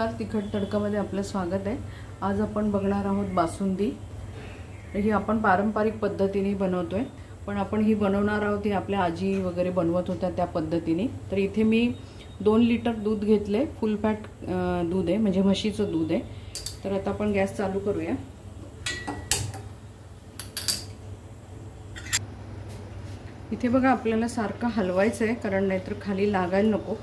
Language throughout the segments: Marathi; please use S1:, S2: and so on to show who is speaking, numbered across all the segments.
S1: नमस्कार, तिखट तडकामध्ये आपलं स्वागत आहे। आज आपण बघणार आहोत बासुंदी। ही आपण पारंपरिक पद्धतीने बनवतोय, पण आपण ही बनवणार आहोत ही आपल्या आजी वगैरे बनवत होत्या त्या पद्धतीने। तर इथे मी 2 लिटर दूध घेतले, फुल फॅट दूध आहे, म्हणजे म्हशीचं दूध आहे। तर आता आपण गॅस चालू करूया। इथे बघा आपल्याला सारखं हलवायचं आहे, कारण नाहीतर खाली लागायला नको।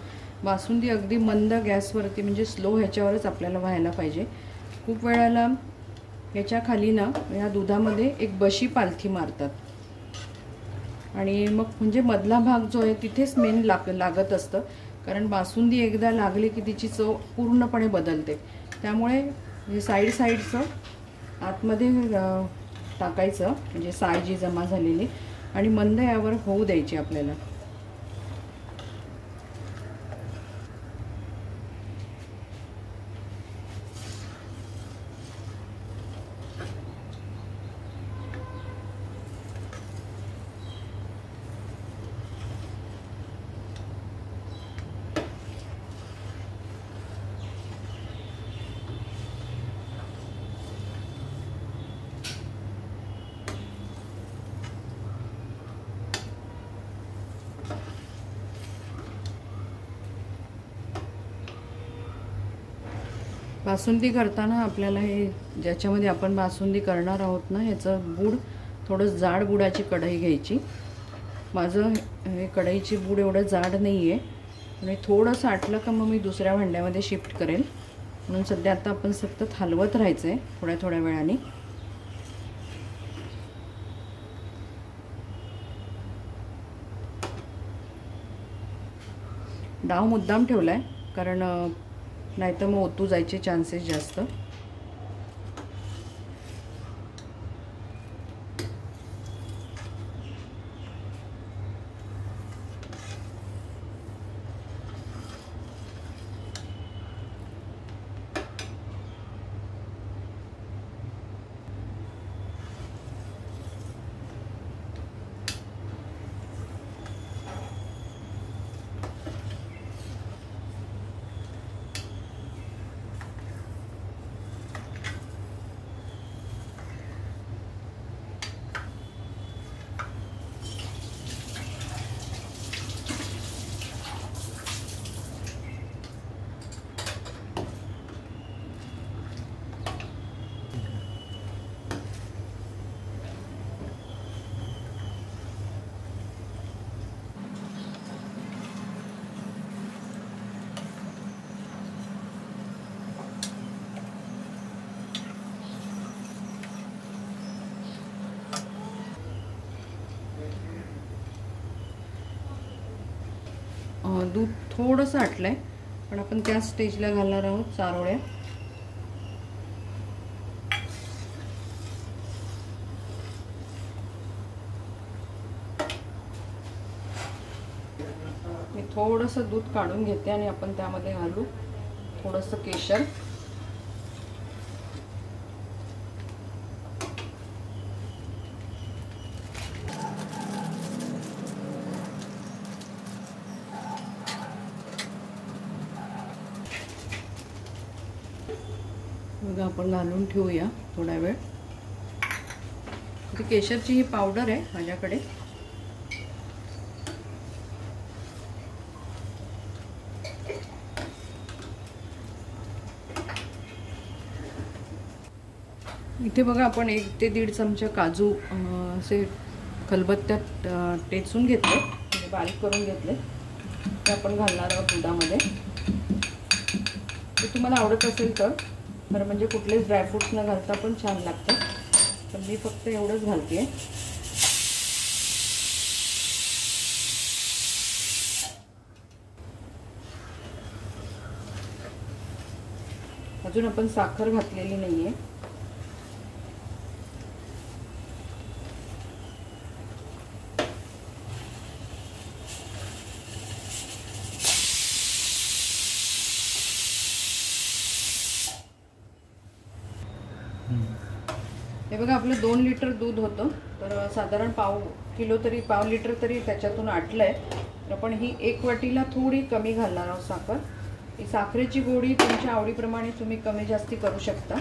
S1: बासुंदी अगदी मंद गॅसवरती म्हणजे स्लो ह्याच्यावरच आपल्याला व्हायला पाहिजे। खूप वेळाला ह्याच्या खाली ना या दुधामध्ये एक बशी पालथी मारतात आणि मग म्हणजे मधला भाग जो आहे तिथेच मेन लागत असतं, कारण बासुंदी एकदा लागली की तिची चव पूर्णपणे बदलते। त्यामुळे हे साईडचं आतमध्ये टाकायचं, म्हणजे साय जी जमा झालेली, आणि मंद यावर होऊ द्यायची आपल्याला। बासुंदी करताना आपल्याला हे ज्याच्यामध्ये आपण बासुंदी करणार आहोत ना, ह्याचं बूड थोडं जाड बुडाची कढई घ्यायची। माझं हे कढईची बूड एवढं जाड नाही आहे, आणि थोडं साठलं का मग मी दुसऱ्या भांड्यामध्ये शिफ्ट करेल। म्हणून सध्या आता आपण सतत हलवत राहायचं आहे थोड्या वेळाने। डाव मुद्दाम ठेवलाय, कारण नाहीतर मग ओतू जायचे चान्सेस जास्त। दूध थोडंसं आटलंय, पण आपण त्या स्टेजला घालणार आहोत चारोळ्या। मी थोडंसं दूध काढून घेते आणि आपण त्यामध्ये घालू थोडंसं केशर। मग आपण घालून ठेवूया थोडा वेळ। केशरची ही पावडर आहे माझ्याकडे। इथे बघा आपण 1 ते 1.5 चमचा काजू असे खलबत्त्यात टेचून घेतले, म्हणजे बारीक करून घेतले, ते आपण घालणार आहोत दुधामध्ये। ते तुम्हाला आवडत असेल तर म्हणजे कुठलेच ड्रायफ्रूट्स न घालता पण छान लागते, पण मी फक्त एवढंच घालते। अजून आपण साखर घातलेली नाहीये। हे बघा आपलं 2 लिटर दूध होतं, तर साधारण पाव लिटर तरी त्याच्यातून आटलंय। तर आपण ही 1 वाटीला थोडी कमी घालणार आहोत साखर, साखरेची गोडी तुमच्या आवडीप्रमाणे तुम्ही कमी जास्ती करू शकता।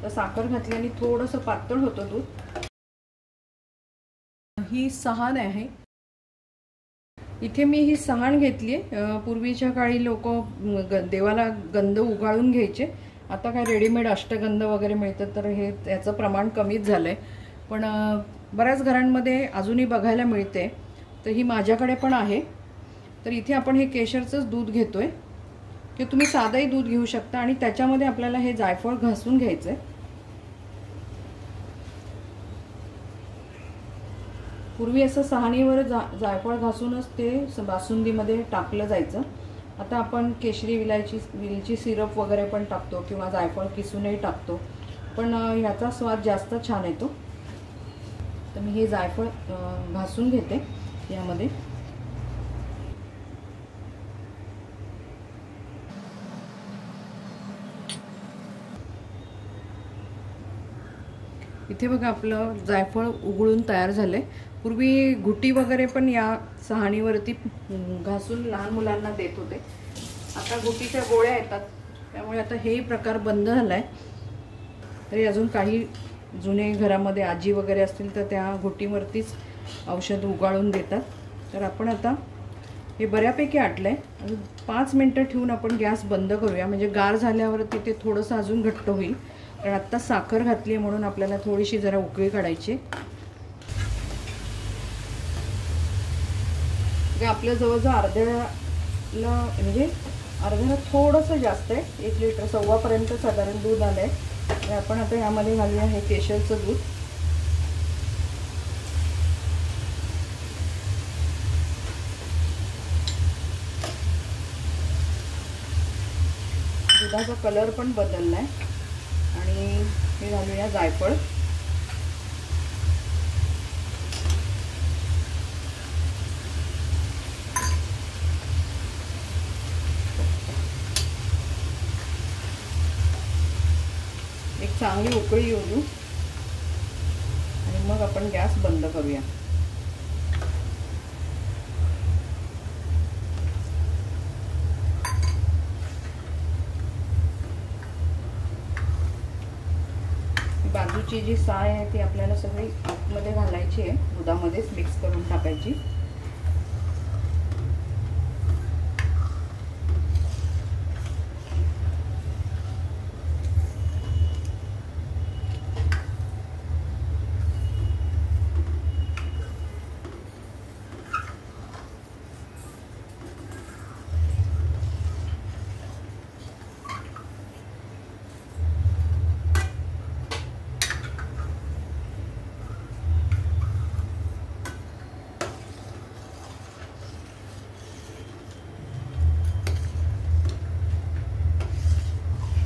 S1: तर साखर घातल्याने थोडंसं पातळ होतं दूध। ही सहाण आहे। इथे मी ही सहाण घेतली। पूर्वीच्या काळी लोक देवाला गंध उगाळून घ्यायचे, आता काय रेडीमेड अष्टगंध वगैरे मिळतात तर हे याचं प्रमाण कमीच झालंय, पण बऱ्याच घरांमध्ये अजूनही बघायला मिळते। तर ही माझ्याकडे पण आहे। तर इथे आपण हे केशरचंच दूध घेतोय, की तुम्ही साधंही दूध घेऊ शकता आणि त्याच्यामध्ये आपल्याला हे जायफळ घासून घ्यायचंय। पूर्वी असं सहाणीवर जायफळ घासूनच ते बासुंदीमध्ये टाकलं जायचं। आता आपण केशरी विलायची सिरप वगैरे पण टाकतो किंवा जायफळ किसूनही टाकतो, पण ह्याचा स्वाद जास्त छान येतो। तर मी हे जायफळ घासून घेते यामध्ये। इथे बघा आपलं जायफळ उघळून तयार झालंय। पूर्वी घुटी वगैरे पण या सहाणीवरती घासून लहान मुलांना देत होते, आता घुटीच्या गोळ्या येतात त्यामुळे आता हे प्रकार बंद झालाय। तरी अजून काही जुने घरामध्ये आजी वगैरे असतील तर त्या घुटीवरतीच औषध उगाळून देतात। तर आपण आता हे बऱ्यापैकी आटलंय, अजून 5 मिनिटं ठेवून आपण गॅस बंद करूया, म्हणजे गार झाल्यावरती ते थोडंसं अजून घट्ट होईल। कारण आत्ता साखर घातली म्हणून आपल्याला थोडीशी जरा उकळी काढायची। आपल्या जवळजवळ अर्ध्याला म्हणजे अर्ध्याला थोडंसं जास्त आहे, 1 लिटर सव्वापर्यंत साधारण दूध आलंय। तर आपण आता यामध्ये घालूया हे केशरचं दूध। दुधाचा कलर पण बदललाय आणि हे घालूया जायफळ। एक चांगली उकळी येऊ देऊ आणि मग आपण गॅस बंद करूया। बाजूची जी साय आहे ती आपल्याला सगळी आतमध्ये घालायची आहे, दुधामध्येच मिक्स करून टाकायची।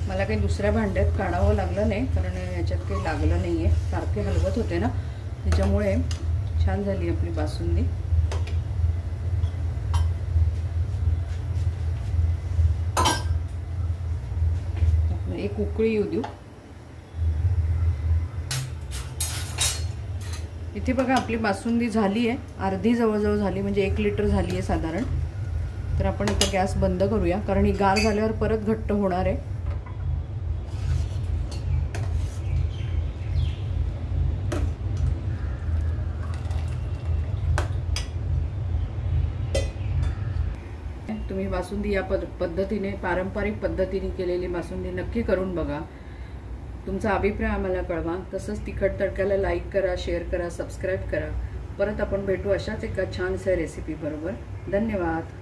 S1: मला काही दुसऱ्या भांड्यात काढावं लागलं नाही, कारण याच्यात काही लागलं नाही आहे, सारखे हलवत होते ना, त्याच्यामुळे छान झाली आपली बासुंदी। एक उकळी येऊ देऊ। इथे बघा आपली बासुंदी झाली आहे, अर्धी जवळजवळ झाली, म्हणजे 1 लिटर झाली आहे साधारण। तर आपण इथे गॅस बंद करूया, कारण ही गार झाल्यावर परत घट्ट होणार आहे। तुम्ही बासुंदी या पद्धतीने पारंपरिक पद्धतीने केलेली बासुंदी नक्की करून बघा। तुमचा अभिप्राय आम्हाला कळवा। तसंच तिखट तडक्याला लाईक करा, शेअर करा, सबस्क्राईब करा। परत आपण भेटू अशाच एका छानशा रेसिपी बरोबर। धन्यवाद।